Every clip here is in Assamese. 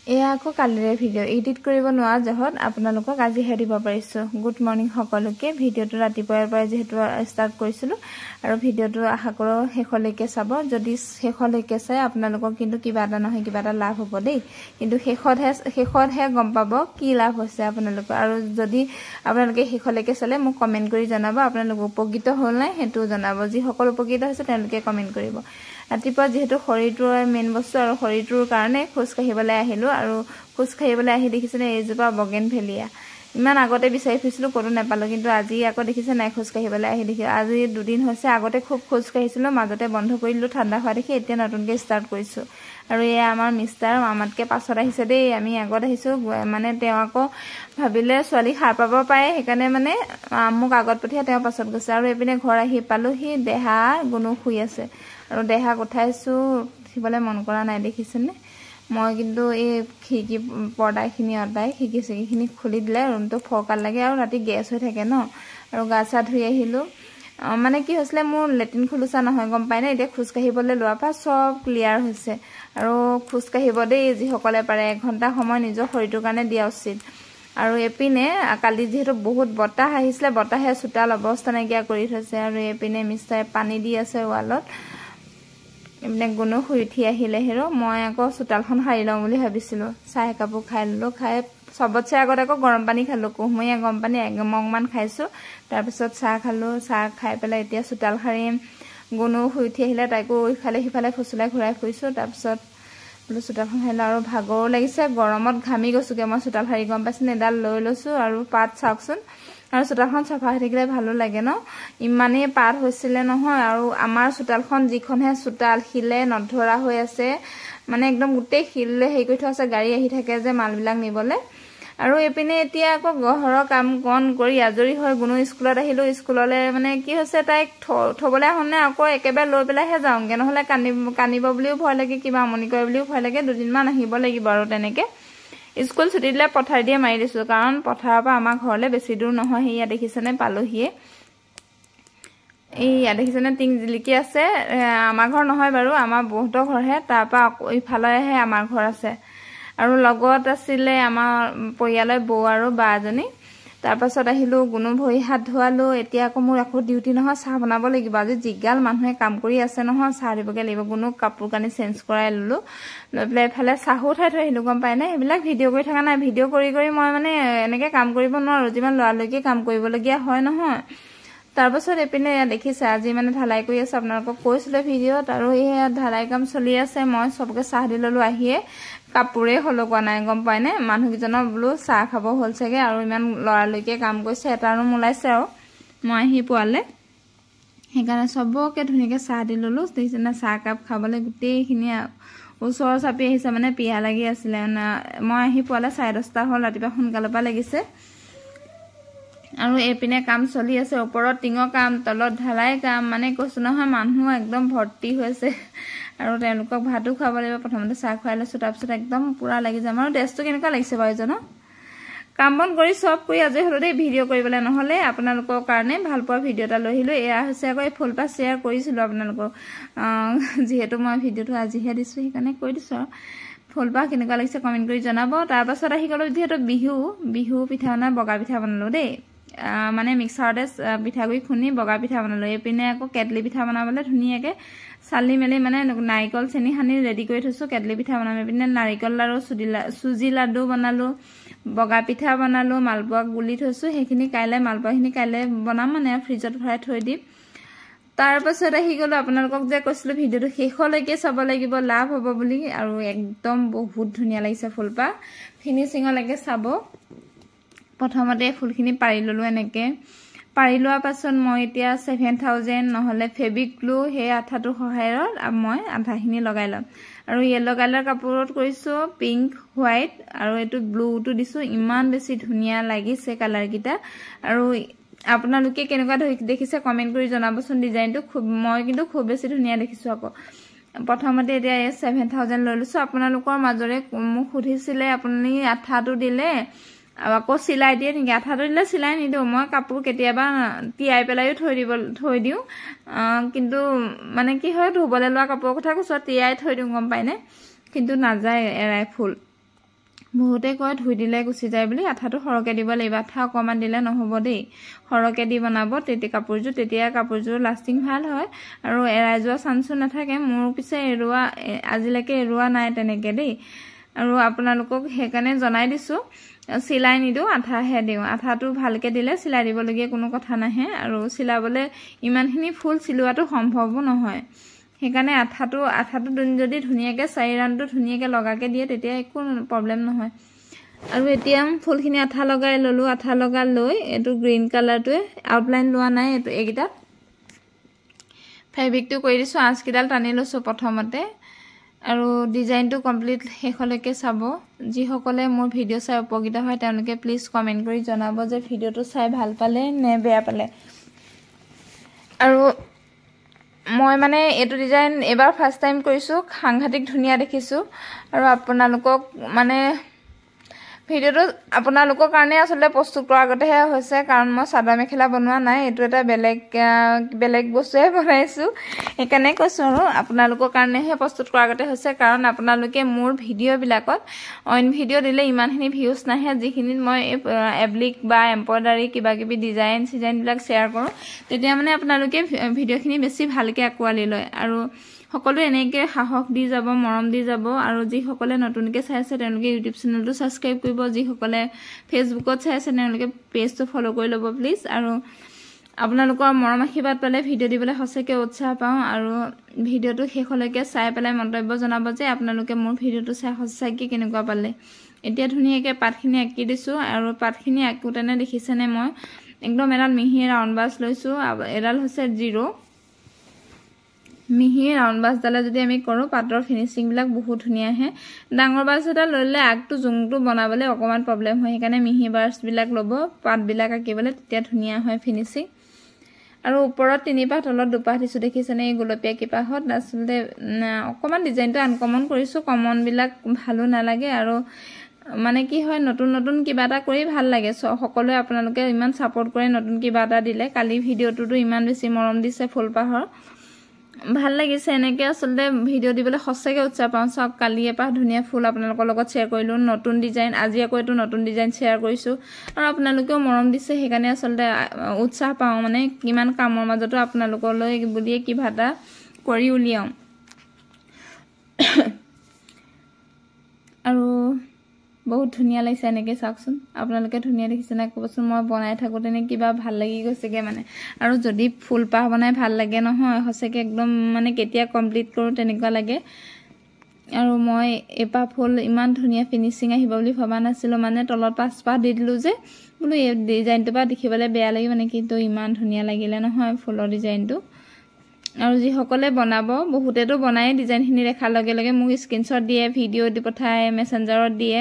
এয়া আকৌ কালিৰে ভিডিঅ' এডিট কৰিব নোৱাৰা জহত আপোনালোকক আজি হে দিব পাৰিছো গুড মৰ্নিং সকলোকে ভিডিঅ'টো ৰাতিপুৱাৰ পৰা যেহেতু ষ্টাৰ্ট কৰিছিলো আৰু ভিডিঅ'টো আশা কৰো শেষলৈকে চাব যদি শেষলৈকে চাই আপোনালোকক কিন্তু কিবা এটা নহয় কিবা এটা লাভ হ'ব দেই কিন্তু শেষতহে গম পাব কি লাভ হৈছে আপোনালোকৰ আৰু যদি আপোনালোকে শেষলৈকে চালে মোক কমেন্ট কৰি জনাব আপোনালোক উপকৃত হ'ল নাই হেতু জনাব যি সকলো উপকৃত হৈছে তেওঁলোকে কমেন্ট কৰিব ৰাতিপুৱা যেহেতু শৰীৰটোৰ মেইন বস্তু আৰু শৰীৰটোৰ কাৰণে খোজ কাঢ়িবলৈ আহিলো আৰু খোজ কাঢ়িবলৈ আহি দেখিছেনে এইজোপা বগেনভেলিয়া ইমান আগতে বিচাৰি ফুৰিছিলো কোনো নাপালো কিন্তু আজি আকৌ দেখিছে নাই খোজ কাঢ়িবলৈ আহি দেখি আজি দুদিন হৈছে আগতে খুব খোজ কাঢ়িছিলো মাজতে বন্ধ কৰি দিলো ঠাণ্ডা হোৱা দেখি এতিয়া নতুনকৈ ষ্টাৰ্ট কৰিছো আৰু এয়া আমাৰ মিষ্টাৰ আমাতকে পাছত আহিছে দেই আমি আগত আহিছো মানে তেওঁ আকৌ ভাবিলে ছোৱালী খাৰ পাব পাৰে সেইকাৰণে মানে মোক আগত পঠিয়া তেওঁ পাছত গৈছে আৰু এপিনে ঘৰ আহি পালোহি দেহা গুণু শুই আছে আৰু দেহাক উঠাইছো উঠিবলৈ মন কৰা নাই দেখিছেনে মই কিন্তু এই খিকি পৰ্দাখিনি অটাই খিকি চিকিখিনি খুলি দিলে ৰুমটো ফৰকাল লাগে আৰু ৰাতি গেছ হৈ থাকে ন আৰু গা চা ধুই আহিলো মানে কি হৈছিলে মোৰ লেট্ৰিন খুলুচা নহয় গম পাই না এতিয়া খোজ কাঢ়িবলৈ লোৱাৰ পৰা সব ক্লিয়াৰ হৈছে আৰু খোজ কাঢ়িব দেই যি সকলে পাৰে 1 ঘণ্টা সময় নিজৰ শৰীৰটোৰ কাৰণে দিয়া উচিত আৰু এপিনে কালি যেহেতু বহুত বতাহ আহিছিলে বতাহে চোতাল অৱস্থা নাইকিয়া কৰি থৈছে আৰু এপিনে মিষ্টাৰে পানী দি আছে ৱালত এমনে গুণো শুই উঠি আহিলে হেৰো মই আকৌ চোতালখন হাৰি লওঁ বুলি ভাবিছিলো চাহ কাপোৰ খাই ললো খাই সবতছে আগত আকৌ গৰম পানী খালো কুহমীয়া গৰম পানী একমগমান খাইছো তাৰ পিছত চাহ খালো চাহ খাই পেলাই এতিয়া চোতাল হাৰিম গুণো শুই উঠি আহিলে তাইকো ইফালে সিফালে ফুসুলাই ঘূৰাই ফুৰিছো তাৰ পিছত বোলো চোতালখন হাৰিলা আৰু ভাগৰো লাগিছে গৰমত ঘামি গৈছোগে মই চোতাল হাৰি গম পাইছনে এডাল লৈ লৈছো আৰু পাত চাওকচোন আৰু চোতালখন চাফা হৈ থাকিলে ভালো লাগে ন ইমানেই পাত হৈছিলে নহয় আৰু আমাৰ চোতালখন যিখনহে চোতাল হিলে নধৰা হৈ আছে মানে একদম গোটেই হিললে হেই কৰি থোৱা আছে গাড়ী আহি থাকে যে মালবিলাক নিবলে আৰু এপিনে এতিয়া আকৌ ঘৰৰ কাম কন কৰি আজৰি হৈ গুণু স্কুলত আহিলো স্কুললে মানে কি হৈছে তাইক থবলৈ হনে আকৌ একেবাৰে লৈ পেলাইহে যাওঁগে নহলে কানিব বুলিও ভয় লাগে কিবা আমনি কৰে বুলিও ভয় লাগে দুদিনমান আহিব লাগিব আৰু তেনেকে স্কুল ছুটি দিলে পথাৰ দিয়ে মাৰি দিছো কাৰণ পথাৰৰ পৰা আমাৰ ঘৰলে বেছি দূৰ নহয় হেয়া দেখিছেনে পালোহিয়ে এই দেখিছেনে টিং জিলিকি আছে আমাৰ ঘৰ নহয় বাৰু আমাৰ বহুতৰ ঘৰহে তাৰ পৰা ইফালেহে আমাৰ ঘৰ আছে আৰু লগত আছিলে আমাৰ পৰিয়ালৰ বৌ আৰু বাজনী তাৰ পাছত আহিলো গুণু ভৰি হাত ধোৱালো এতিয়া আকৌ মোৰ আকৌ ডিউটি নহয় চাহ বনাব লাগিব আজি জিগাল মানুহে কাম কৰি আছে নহয় চাহ দিবগে লাগিব গুণু কাপোৰ কানি চেঞ্জ কৰাই ললো লৈ পেলাই এফালে চাহো উঠাই থৈ আহিলো গম পাই নে এইবিলাক ভিডিঅ' কৰি থকা নাই ভিডিঅ' কৰি মই মানে এনেকে কাম কৰিব নোৱাৰো যিমান লৰালৈকে কাম কৰিবলগীয়া হয় নহয় তাৰ পাছত এপিনে দেখিছে আজি মানে ঢালাই কৰি আছে আপোনালোকক কৈছিলে ভিডিঅ'ত আৰু এই ঢালাই কাম চলি আছে মই সবকে চাহ দি ললো আহিয়ে কাপোৰে হলকোৱা নাই গম পাই নে মানুহকিজনৰ বোলো চাহ খাব হ'ল চাগে আৰু ইমান লৰালৈকে কাম কৰিছে এটা ৰুম ওলাইছে আৰু মই আহি পোৱালে সেইকাৰণে সবকে ধুনীয়াকে চাহ দি ললো দেখিছেনে চাহ কাপ খাবলৈ গোটেইখিনি ওচৰ চাপি আহিছে মানে পিয়া লাগি আছিলে মই আহি পোৱালে 10:30 হ'ল ৰাতিপুৱা সোনকালৰ পৰা লাগিছে আৰু এপিনে কাম চলি আছে ওপৰত টিঙৰ কাম তলত ঢালাই কাম মানে কৈছো নহয় মানুহ একদম ভৰ্তি হৈছে আৰু তেওঁলোকক ভাতো খাব লাগিব প্ৰথমতে চাহ খুৱাই লৈছো তাৰ পিছত একদম পুৰা লাগি যাম আৰু টেষ্টটো কেনেকুৱা লাগিছে বাইজন কাম বন কৰি সব কৰি আজৰি হলো দেই ভিডিঅ' কৰিবলৈ নহলে আপোনালোকৰ কাৰণে ভাল পোৱা ভিডিঅ' এটা লৈ আহিলো এয়া হৈছে আকৌ এই ফুলপাহ শ্বেয়াৰ কৰিছিলো আপোনালোকক যেহেতু মই ভিডিঅ'টো আজিহে দিছো সেইকাৰণে কৈ দিছো আৰু ফুলপাহ কেনেকুৱা লাগিছে কমেন্ট কৰি জনাব তাৰ পাছত আহি গলো যেহেতু বিহু পিঠা বনাই বগা পিঠা বনালো দেই মানে মিক্সাৰতে পিঠাগুৰি খুনি বগা পিঠা বনালো এপিনে আকৌ কেটলি পিঠা বনাবলৈ ধুনীয়াকে চালি মেলি মানে নাৰিকল চেনি সানি ৰেডি কৰি থৈছো কেটলি পিঠা বনাম এপিনে নাৰিকল লাৰু চুজি লাডু বনালো বগা পিঠা বনালো মালপোৱা গুলি থৈছো সেইখিনি কাইলে মালপোৱাখিনি কাইলে বনাম মানে ফ্ৰিজত ভৰাই থৈ দিম তাৰ পাছত আহি গলো আপোনালোকক যে কৈছিলো ভিডিঅ'টো শেষলৈকে চাব লাগিব লাভ হ'ব বুলি আৰু একদম বহুত ধুনীয়া লাগিছে ফুলপাহ ফিনিশিংলৈকে চাব প্ৰথমতে ফুলখিনি পাৰি ললো এনেকে পাৰি লোৱাৰ পাছত মই এতিয়া 7000 নহলে ফেব্ৰিক গ্লু হে আঠাটো সহায়ত মই আঠাখিনি লগাই লম আৰু ইয়েলো কালাৰ কাপোৰত কৰিছো পিংক হোৱাইট আৰু এটো ব্লুটো দিছো ইমান বেছি ধুনীয়া লাগিছে কালাৰ কিটা আৰু আপোনালোকে কেনেকুৱা দেখিছে কমেন্ট কৰি জনাবচোন ডিজাইনটো মই কিন্তু খুব বেছি ধুনীয়া দেখিছো আকৌ প্ৰথমতে এতিয়া 7000 লৈ লৈছো আপোনালোকৰ মাজৰে মোক সুধিছিলে আপুনি আঠাটো দিলে আকৌ সিলাই দিয়ে নেকি আঠাটো দিলে সিলাই নিদিও মই কাপোৰ কেতিয়াবা তিয়াই পেলাইও থৈ দিও কিন্তু মানে কি হয় ধুবলে লোৱা কাপোৰৰ কথা কৈছো তিয়াই থৈ দিও গম পাইনে কিন্তু নাযায় এৰাই ফুল বহুতে কয় ধুই দিলে গুচি যায় বুলি আঠাটো সৰহকৈ দিব লাগিব আঠা অকণমান দিলে নহ'ব দেই সৰহকৈ দি বনাব তেতিয়া কাপোৰযোৰ লাষ্টিং ভাল হয় আৰু এৰাই যোৱা চান্সো নাথাকে মোৰ পিছে আজিলৈকে এৰুৱা নাই তেনেকৈ দেই আৰু আপোনালোকক সেইকাৰণে জনাই দিছোঁ চিলাই নিদিওঁ আঠাহে দিওঁ আঠাটো ভালকৈ দিলে চিলাই দিবলগীয়া কোনো কথা নাহে আৰু চিলাবলৈ ইমানখিনি ফুল চিলোৱাটো সম্ভৱো নহয় সেইকাৰণে আঠাটো যদি ধুনীয়াকৈ 4 ৰাউণ্ডটো ধুনীয়াকৈ লগাকৈ দিয়ে তেতিয়া একো প্ৰব্লেম নহয় আৰু এতিয়া ফুলখিনি আঠা লগাই ল'লোঁ আঠা লগাই লৈ এইটো গ্ৰীণ কালাৰটোৱে আউটলাইন লোৱা নাই এইকেইটাত ফেব্ৰিকটো কৰি দিছোঁ আঁচকেইডাল টানি লৈছোঁ প্ৰথমতে আৰু ডিজাইনটো কমপ্লিট শেষলৈকে চাব যিসকলে মোৰ ভিডিঅ' চাই উপকৃত হয় তেওঁলোকে প্লিজ কমেণ্ট কৰি জনাব যে ভিডিঅ'টো চাই ভাল পালে নে বেয়া পালে আৰু মই মানে এইটো ডিজাইন এবাৰ ফাৰ্ষ্ট টাইম কৰিছোঁ সাংঘাতিক ধুনীয়া দেখিছোঁ আৰু আপোনালোকক মানে ভিডিঅ'টো আপোনালোকৰ কাৰণে আচলতে প্ৰস্তুত কৰাৰ আগতেহে হৈছে কাৰণ মই চাদৰ মেখেলা বনোৱা নাই এইটো এটা বেলেগ বস্তুহে বনাইছোঁ সেইকাৰণে কৈছোঁ আৰু আপোনালোকৰ কাৰণেহে প্ৰস্তুত কৰাৰ আগতে হৈছে কাৰণ আপোনালোকে মোৰ ভিডিঅ'বিলাকত অইন ভিডিঅ' দিলে ইমানখিনি ভিউজ নাহে যিখিনিত মই এব্লিক বা এম্ব্ৰইডাৰী কিবাকিবি ডিজাইনবিলাক শ্বেয়াৰ কৰোঁ তেতিয়া মানে আপোনালোকে ভিডিঅ'খিনি বেছি ভালকৈ আঁকোৱালি লয় আৰু সকলোৱে এনেকৈ সাহস দি যাব মৰম দি যাব আৰু যিসকলে নতুনকৈ চাই আছে তেওঁলোকে ইউটিউব চেনেলটো ছাবস্ক্ৰাইব কৰিব যিসকলে ফেচবুকত চাই আছে তেওঁলোকে পেজটো ফ'ল' কৰি ল'ব প্লিজ আৰু আপোনালোকৰ মৰম আশীৰ্বাদ পালে ভিডিঅ' দিবলৈ সঁচাকৈ উৎসাহ পাওঁ আৰু ভিডিঅ'টো শেষলৈকে চাই পেলাই মন্তব্য জনাব যে আপোনালোকে মোৰ ভিডিঅ'টো চাই সঁচাকৈ কেনেকুৱা পালে এতিয়া ধুনীয়াকৈ পাতখিনি আঁকি দিছোঁ আৰু পাতখিনি আঁকোতেনে দেখিছেনে মই একদম এডাল মিহি ৰাউণ্ড ব্ৰাছ লৈছোঁ এডাল হৈছে 0 মিহি ৰাউণ্ড ব্ৰাছডালে যদি আমি কৰোঁ পাতৰ ফিনিচিংবিলাক বহুত ধুনীয়া আহে ডাঙৰ ব্ৰাছ এটা ল'লে আগটো জোংটো বনাবলৈ অকণমান প্ৰব্লেম হয় সেইকাৰণে মিহি ব্ৰাছবিলাক ল'ব পাতবিলাক আঁকিবলৈ তেতিয়া ধুনীয়া হয় ফিনিচিং আৰু ওপৰত 3 পাহ তলত 2 পাহ দিছোঁ দেখিছেনে এই গোলপীয়া কিপাহত আচলতে অকণমান ডিজাইনটো আনকমন কৰিছোঁ কমনবিলাক ভালো নালাগে আৰু মানে কি হয় নতুন কিবা এটা কৰি ভাল লাগে সকলোৱে আপোনালোকে ইমান ছাপোৰ্ট কৰে নতুন কিবা এটা দিলে কালি ভিডিঅ'টোতো ইমান বেছি মৰম দিছে ফুলপাহৰ ভাল লাগিছে এনেকৈ আচলতে ভিডিঅ' দিবলৈ সঁচাকৈ উৎসাহ পাওঁ চাওক কালি এপাহ ধুনীয়া ফুল আপোনালোকৰ লগত শ্বেয়াৰ কৰিলোঁ নতুন ডিজাইন আজি আকৌ এইটো নতুন ডিজাইন শ্বেয়াৰ কৰিছোঁ আৰু আপোনালোকেও মৰম দিছে সেইকাৰণে আচলতে উৎসাহ পাওঁ মানে কিমান কামৰ মাজতো আপোনালোকলৈ বুলিয়ে কিবা এটা কৰি উলিয়াওঁ আৰু বহুত ধুনীয়া লাগিছে এনেকৈ চাওকচোন আপোনালোকে ধুনীয়া দেখিছে নাই ক'বচোন মই বনাই থাকোঁতেনে কিবা ভাল লাগি গৈছেগৈ মানে আৰু যদি ফুলপাহ বনাই ভাল লাগে নহয় সঁচাকৈ একদম মানে কেতিয়া কমপ্লিট কৰোঁ তেনেকুৱা লাগে আৰু মই এপাহ ফুল ইমান ধুনীয়া ফিনিচিং আহিব বুলি ভবা নাছিলোঁ মানে তলত 5 পাহ দি দিলোঁ যে বোলো এই ডিজাইনটোৰ পৰা দেখিবলৈ বেয়া লাগিব মানে কিন্তু ইমান ধুনীয়া লাগিলে নহয় ফুলৰ ডিজাইনটো আৰু যিসকলে বনাব বহুতেতো বনাই ডিজাইনখিনি দেখাৰ লগে লগে মোক স্ক্ৰীনশ্বট দিয়ে ভিডিঅ' দি পঠায় মেছেঞ্জাৰত দিয়ে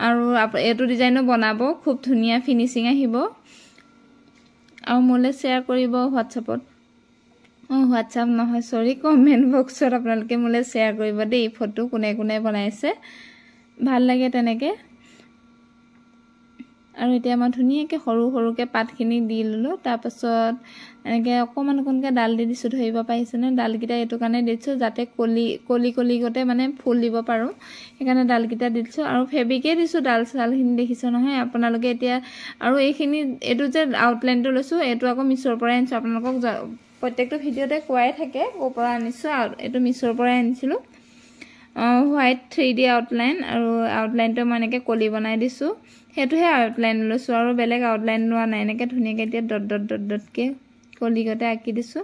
আৰু এইটো ডিজাইনো বনাব খুব ধুনীয়া ফিনিচিং আহিব আৰু মোলৈ শ্বেয়াৰ কৰিব হোৱাটছআপত হোৱাটছআপ নহয় সৰি কমেণ্ট বক্সত আপোনালোকে মোলৈ শ্বেয়াৰ কৰিব দেই ফটো কোনে বনাইছে ভাল লাগে তেনেকৈ আৰু এতিয়া মই ধুনীয়াকৈ সৰুকৈ পাতখিনি দি ল'লোঁ তাৰপাছত এনেকৈ অকণমানকৈ ডাল দি দিছোঁ ধৰিব পাৰিছেনে ডালকেইটা এইটো কাৰণে দিছোঁ যাতে কলিগতে মানে ফুল দিব পাৰোঁ সেইকাৰণে ডালকেইটা দি দিছোঁ আৰু ফেব্ৰিকে দিছোঁ ডালখিনি দেখিছোঁ নহয় আপোনালোকে এতিয়া আৰু এইটো যে আউটলাইনটো লৈছোঁ এইটো আকৌ মিছ'ৰ পৰাই আনিছোঁ আপোনালোকক প্ৰত্যেকটো ভিডিঅ'তে কোৱাই থাকে ক'ৰ পৰা আনিছোঁ এইটো মিছ'ৰ পৰাই আনিছিলোঁ হোৱাইট 3D আউটলাইন আৰু আউটলাইনটো মই এনেকৈ কলি বনাই দিছোঁ সেইটোহে আউটলাইন লৈছোঁ আৰু বেলেগ আউটলাইন লোৱা নাই এনেকৈ ধুনীয়াকৈ এতিয়া ডটকৈ কলিগতে আঁকি দিছোঁ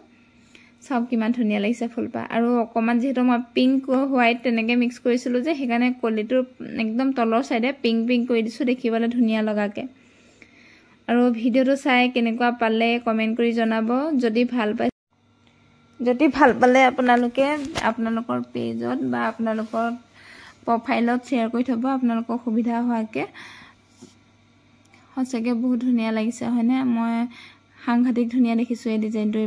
চাওক কিমান ধুনীয়া লাগিছে ফুলপাহ আৰু অকণমান যিহেতু মই পিংক হোৱাইট তেনেকৈ মিক্স কৰিছিলোঁ যে সেইকাৰণে কলিটোৰ একদম তলৰ চাইডে পিংক কৰি দিছোঁ দেখিবলৈ ধুনীয়া লগাকৈ আৰু ভিডিঅ'টো চাই কেনেকুৱা পালে কমেণ্ট কৰি জনাব যদি ভাল পালে আপোনালোকে আপোনালোকৰ পেজত বা আপোনালোকৰ প্ৰফাইলত শ্বেয়াৰ কৰি থ'ব আপোনালোকৰ সুবিধা হোৱাকৈ সঁচাকৈ বহুত ধুনীয়া লাগিছে হয়নে মই সাংঘাতিক ধুনীয়া দেখিছোঁ এই ডিজাইনটো